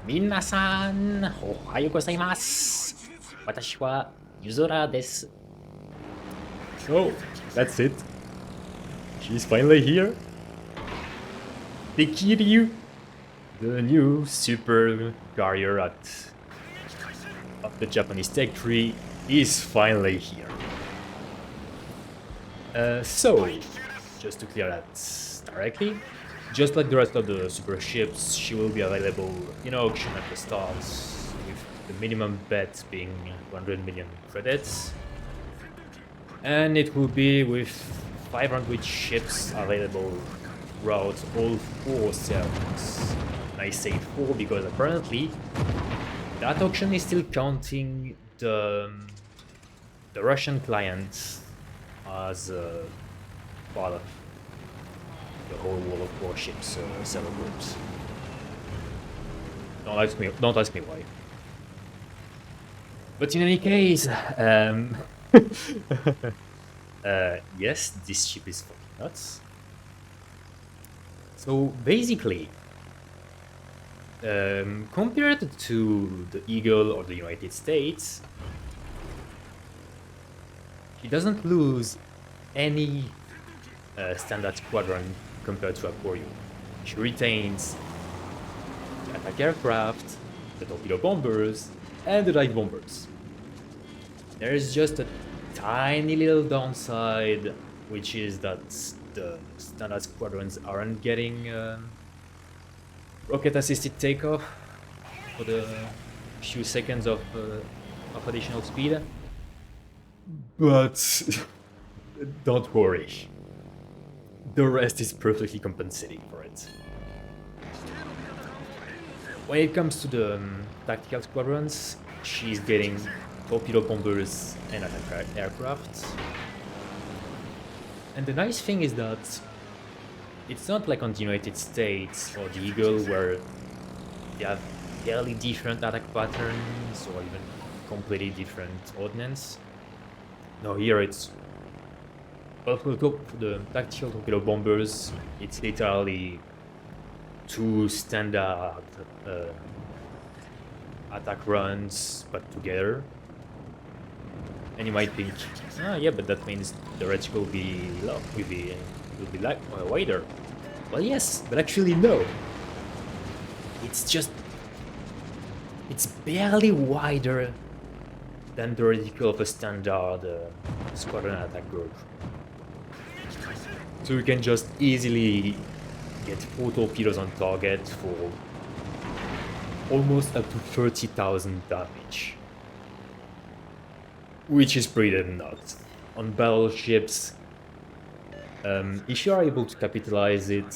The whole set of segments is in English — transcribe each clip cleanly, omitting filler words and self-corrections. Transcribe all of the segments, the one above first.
Minasan, ohayou gozaimasu. Watashi wa Yuzura desu. Oh, that's it. She's finally here. Sekiryu, the new Supercarrier of the Japanese tech tree, is finally here. So, just to clear that directly, just like the rest of the super ships, she will be available in auction at the start, with the minimum bet being 100 million credits. And it will be with 500 ships available throughout all 4 servers. And I say 4 because apparently that auction is still counting the Russian client as part of the whole World of Warships server groups. Don't ask me why. But in any case, yes, this ship is fucking nuts. So basically, compared to the Eagle or the United States, she doesn't lose any standard squadron compared to Aquarium. She retains the attack aircraft, the torpedo bombers, and the dive bombers. There is just a tiny little downside, which is that the standard squadrons aren't getting rocket-assisted takeoff for the few seconds of additional speed. But don't worry, the rest is perfectly compensating for it. When it comes to the tactical squadrons, she's getting torpedo bombers and attack aircraft. And the nice thing is that it's not like on the United States or the Eagle where they have fairly different attack patterns or even completely different ordnance. No, here it's... Well, for the tactical torpedo bombers, it's literally 2 standard attack runs but together. And you might think, yeah, but that means the reticle will be low, will be wider. Well, yes, but actually no. It's barely wider than the reticle of a standard squadron attack group. So you can just easily get 4 torpedoes on target for almost up to 30,000 damage. Which is pretty nuts. On battleships, if you are able to capitalize it,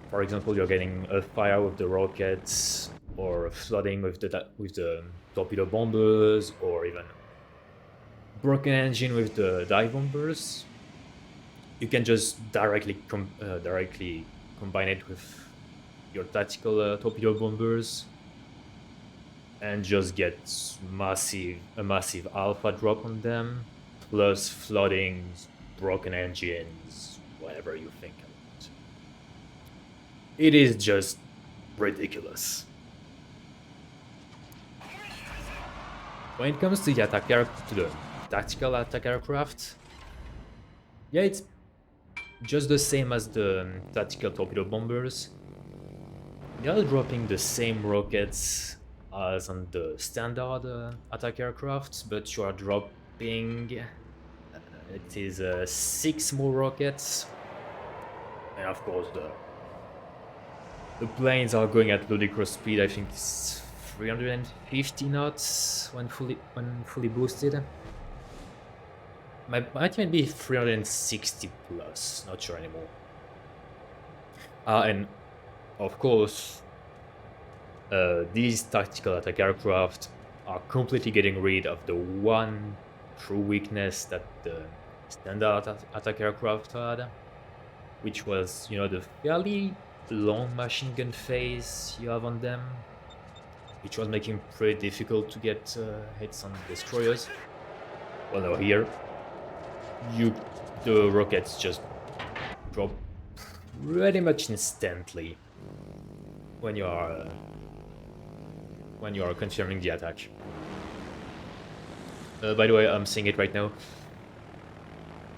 for example, you're getting a fire with the rockets, or flooding with the torpedo bombers, or even broken engine with the dive bombers, you can just directly combine it with your tactical torpedo bombers and just get a massive alpha drop on them, plus flooding, broken engines, whatever you think about. It is just ridiculous. When it comes to the tactical attack aircraft, yeah, it's just the same as the tactical torpedo bombers. They are dropping the same rockets as on the standard attack aircraft, but you are dropping it is 6 more rockets, and of course the planes are going at ludicrous speed. I think it's 350 knots when fully boosted. Might even be 360 plus, not sure anymore. And of course, these tactical attack aircraft are completely getting rid of the one true weakness that the standard attack aircraft had, which was, the fairly long machine gun phase you have on them, which was making it pretty difficult to get hits on destroyers. Well, now here, the rockets just drop pretty much instantly when you are when you are confirming the attack. By the way, I'm seeing it right now.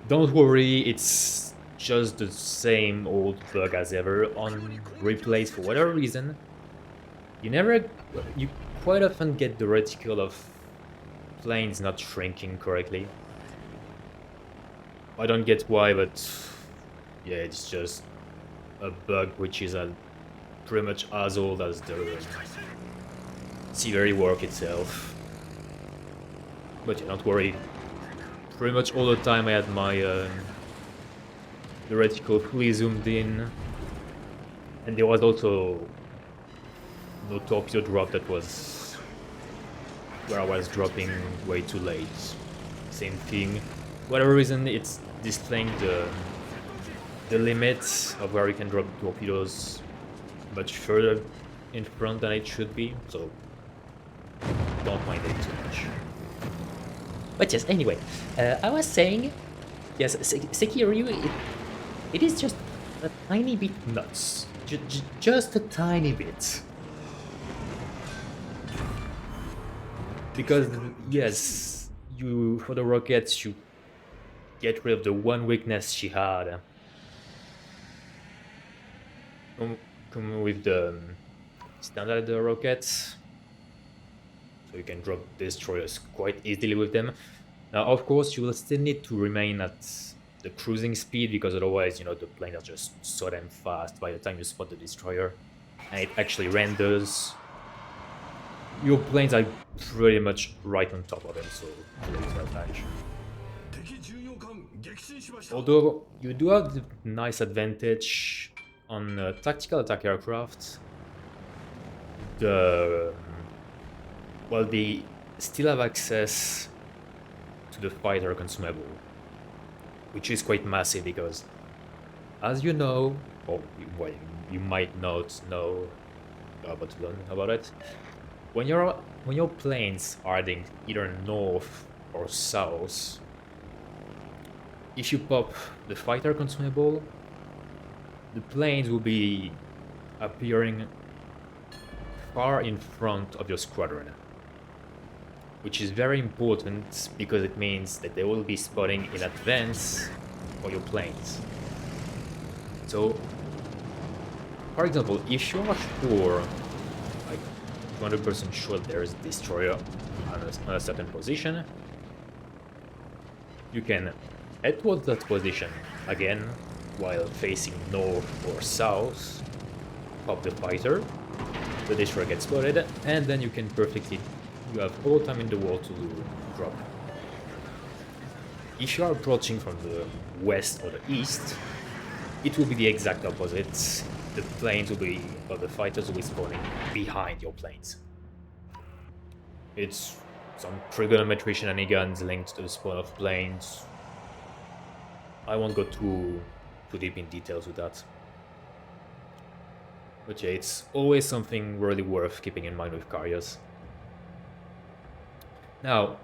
Don't worry, it's just the same old bug as ever on replays for whatever reason. You quite often get the reticle of planes not shrinking correctly. I don't get why, but yeah, it's just a bug which is pretty much as old as the Severely work itself. But yeah, don't worry. Pretty much all the time I had my the reticle fully zoomed in, and there was also no torpedo drop that was where I was dropping way too late. Same thing. Whatever reason, it's displaying the limits of where you can drop torpedoes much further in front than it should be, so don't mind it too much. But yes, anyway, I was saying, yes, Sekiryu, it is just a tiny bit nuts. Just a tiny bit. Because, yes, for the rockets, you get rid of the one weakness she had. Come with the standard rockets, so you can drop destroyers quite easily with them. Now, of course, you will still need to remain at the cruising speed, because otherwise, you know, the planes are just so damn fast by the time you spot the destroyer, and it actually renders. Your planes are pretty much right on top of them, so it's not bad. Although you do have the nice advantage on tactical attack aircraft, they still have access to the fighter consumable, which is quite massive because, as you know, or you might not know, about to learn about it. When your planes are heading either north or south, if you pop the fighter consumable, the planes will be appearing far in front of your squadron, which is very important because it means that they will be spotting in advance for your planes. So, for example, if you are sure, like 200% sure there is a destroyer on a certain position, you can head towards that position again while facing north or south, pop the fighter, the destroyer gets spotted, and then you have all the time in the world to drop. If you are approaching from the west or the east, it will be the exact opposite. The fighters will be spawning behind your planes. It's some trigonometry shenanigans linked to the spawn of planes. I won't go too deep in details with that. But yeah, it's always something really worth keeping in mind with carriers. Now,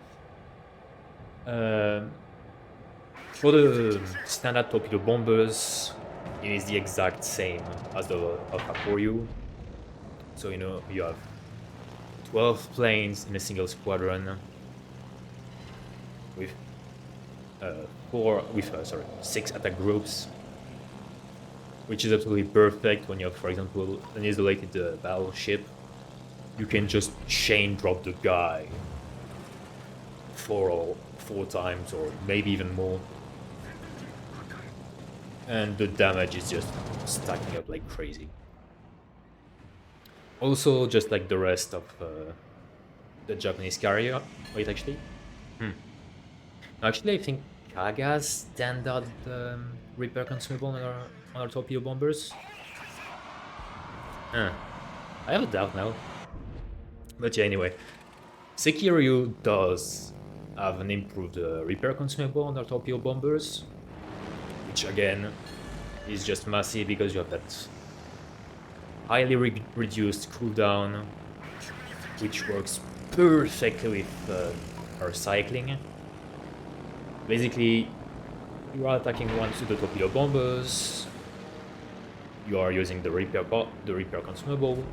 for the standard torpedo bombers, it is the exact same as the Alpha Koryu. So, you know, you have 12 planes in a single squadron with 6 attack groups, which is absolutely perfect when you have, for example, an isolated battleship. You can just chain drop the guy 4 times, or maybe even more, and the damage is just stacking up like crazy. Also, just like the rest of the Japanese carrier. Wait, actually? Actually, I think Kaga's standard repair consumable on our torpedo bombers. I have a doubt now. But yeah, anyway. Sekiryu does have an improved repair consumable on our torpedo bombers, which again is just massive because you have that highly reduced cooldown, which works perfectly with our cycling. Basically, you are attacking once with the torpedo bombers, you are using the repair consumable,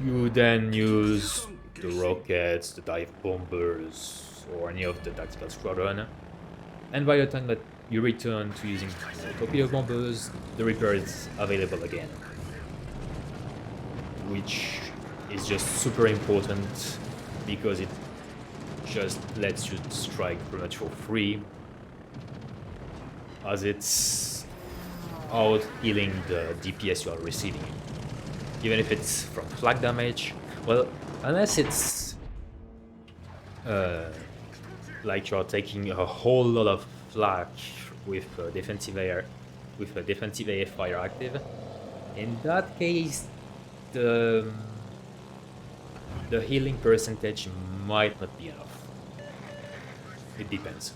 You then use the rockets, the dive bombers, or any of the tactical squadron. And by the time that you return to using torpedo bombers, the repair is available again. Which is just super important because it just lets you strike pretty much for free, as it's out healing the DPS you are receiving. Even if it's from flak damage, well, unless it's like you're taking a whole lot of flak with defensive air, with a defensive AFI active. In that case, the healing percentage might not be enough. It depends.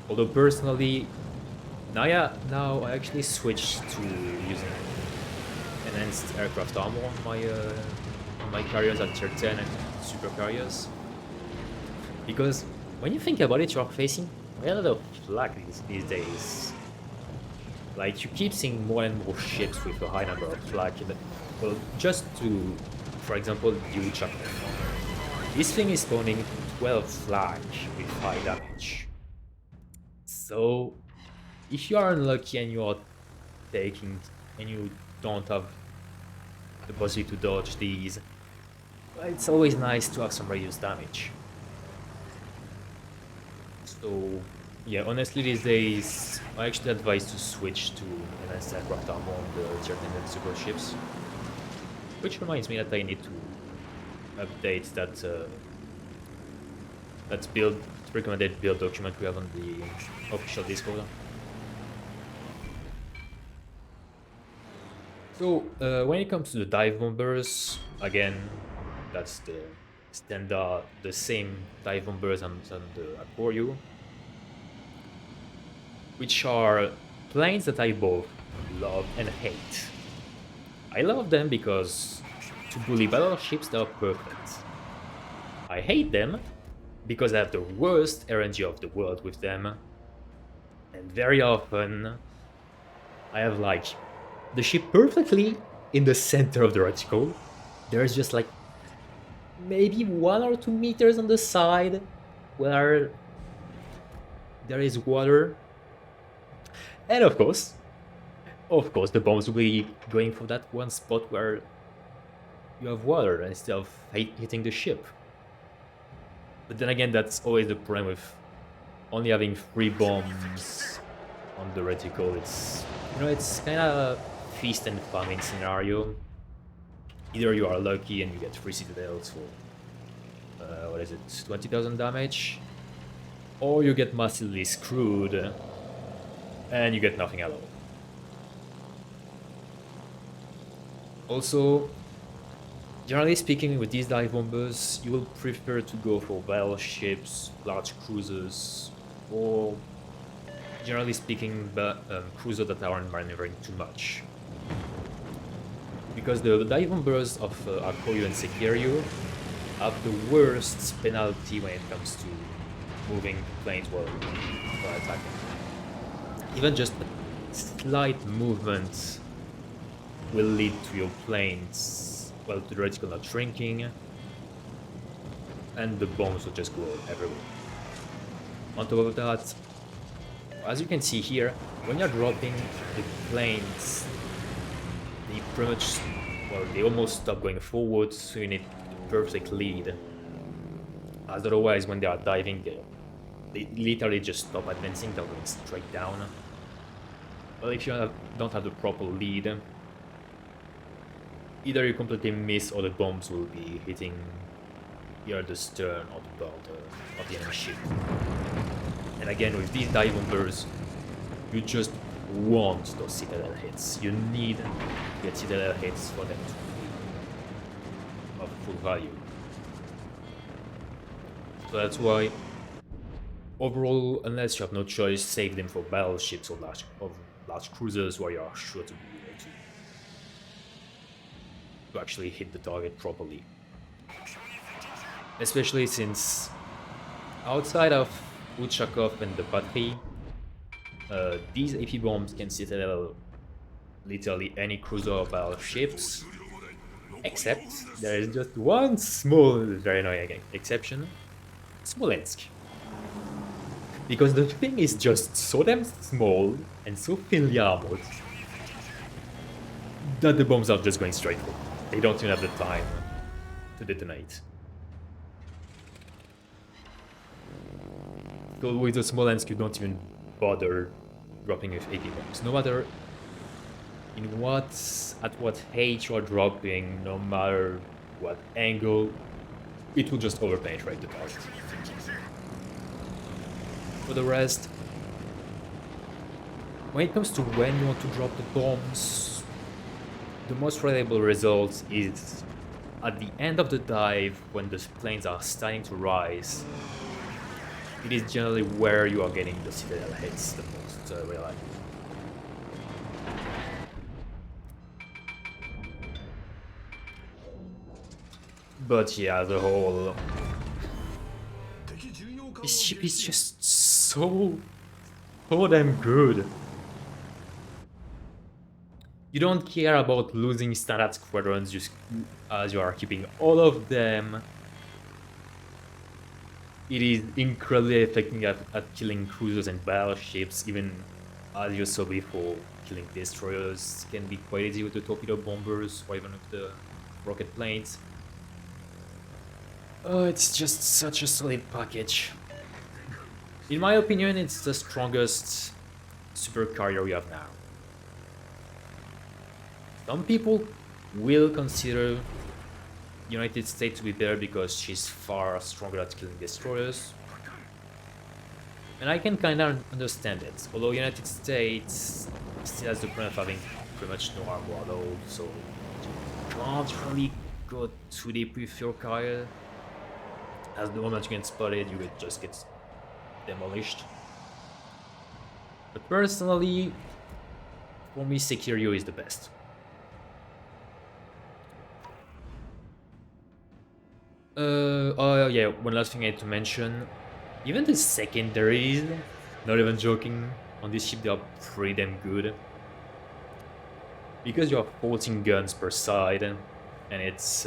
Although personally, now I actually switched to using enhanced aircraft armor on my carriers at tier 10 and Supercarriers. Because when you think about it, you're facing a lot of flak these days. Like, you keep seeing more and more ships with a high number of flak. Well, just to, for example, the Uchaka. This thing is spawning 12 flak with high damage. So, if you are unlucky and you are taking, and you don't have the possibility to dodge these, it's always nice to have some radius damage. So, yeah, honestly these days, I actually advise to switch to enhanced aircraft armor on the tier 10 and super ships. Which reminds me that I need to update that recommended build document we have on the official Discord. So, when it comes to the dive bombers, again, that's the standard, the same dive bombers on the Sekiryu, which are planes that I both love and hate. I love them because to bully battleships they are perfect. I hate them because I have the worst RNG of the world with them, and very often I have like the ship perfectly in the center of the reticle. There's just like maybe 1 or 2 meters on the side where there is water, and of course the bombs will be going for that one spot where you have water instead of hitting the ship. But then again, that's always the problem with only having 3 bombs on the reticle. It's, you know, it's kind of feast and famine scenario. Either you are lucky and you get 3 citadels for what is it, 20,000 damage, or you get massively screwed and you get nothing at all. Also, generally speaking, with these dive bombers, you will prefer to go for battleships, large cruisers, or generally speaking, cruisers that aren't maneuvering too much. Because the dive bombers of Sekiryu and Sekiryu have the worst penalty when it comes to moving planes while attacking. Even just a slight movement will lead to your planes, well, to the reticle not shrinking, and the bombs will just go everywhere. On top of that, as you can see here, when you're dropping the planes, they pretty much, well, they almost stop going forward, so you need the perfect lead. As otherwise, when they are diving, they literally just stop advancing, they're going straight down. But if you don't have the proper lead, either you completely miss or the bombs will be hitting either the stern or the bow of the enemy ship. And again, with these dive bombers, you just want those citadel hits. You need to get citadel hits for them to be of full value. So that's why, overall, unless you have no choice, save them for battleships or large cruisers where you are sure to be able to actually hit the target properly. Especially since outside of Uchakov and the battery, these AP bombs can citadel literally any cruiser or battleships, Except there is just one small, very annoying exception: Smolensk. Because the thing is just so damn small and so thinly armored that the bombs are just going straight through. They don't even have the time to detonate. So with the Smolensk, you don't even bother dropping with AP bombs. No matter at what height you are dropping, no matter what angle, it will just overpenetrate the target. For the rest, when it comes to when you want to drop the bombs, the most reliable result is at the end of the dive when the planes are starting to rise. It is generally where you are getting the citadel hits the most reliable. But yeah, the whole... This ship is just so damn good. You don't care about losing standard squadrons just as you are keeping all of them. It is incredibly effective at killing cruisers and battleships, even as you saw before, killing destroyers can be quite easy with the torpedo bombers or even with the rocket planes. Oh, it's just such a solid package. In my opinion, it's the strongest supercarrier we have now. Some people will consider United States to be better because she's far stronger at killing destroyers. And I can kinda understand it, although United States still has the problem of having pretty much no armor at all, so you can't really go too deep with your carrier. As the moment you get spotted, you will just get demolished. But personally, for me, Sekiryu is the best. Oh yeah, one last thing I had to mention. Even the secondaries, not even joking, on this ship they are pretty damn good. Because you have 14 guns per side, and it's,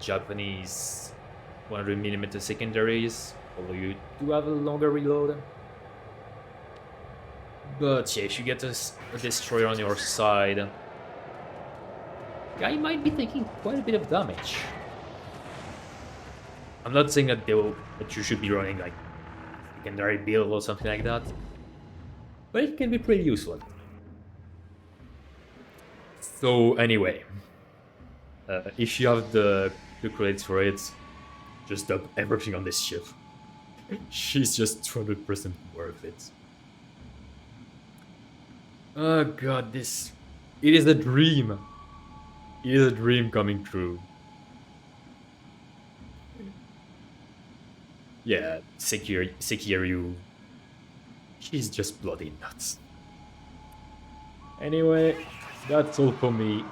Japanese 100mm secondaries, although you do have a longer reload. But yeah, if you get a destroyer on your side, guy might be taking quite a bit of damage. I'm not saying that that you should be running like secondary build or something like that, but it can be pretty useful. So anyway, if you have the credits for it, just dump everything on this ship. She's just 200% worth it. Oh god, it is a dream. It is a dream coming true. Yeah, Sekiryu, she's just bloody nuts. Anyway, that's all for me.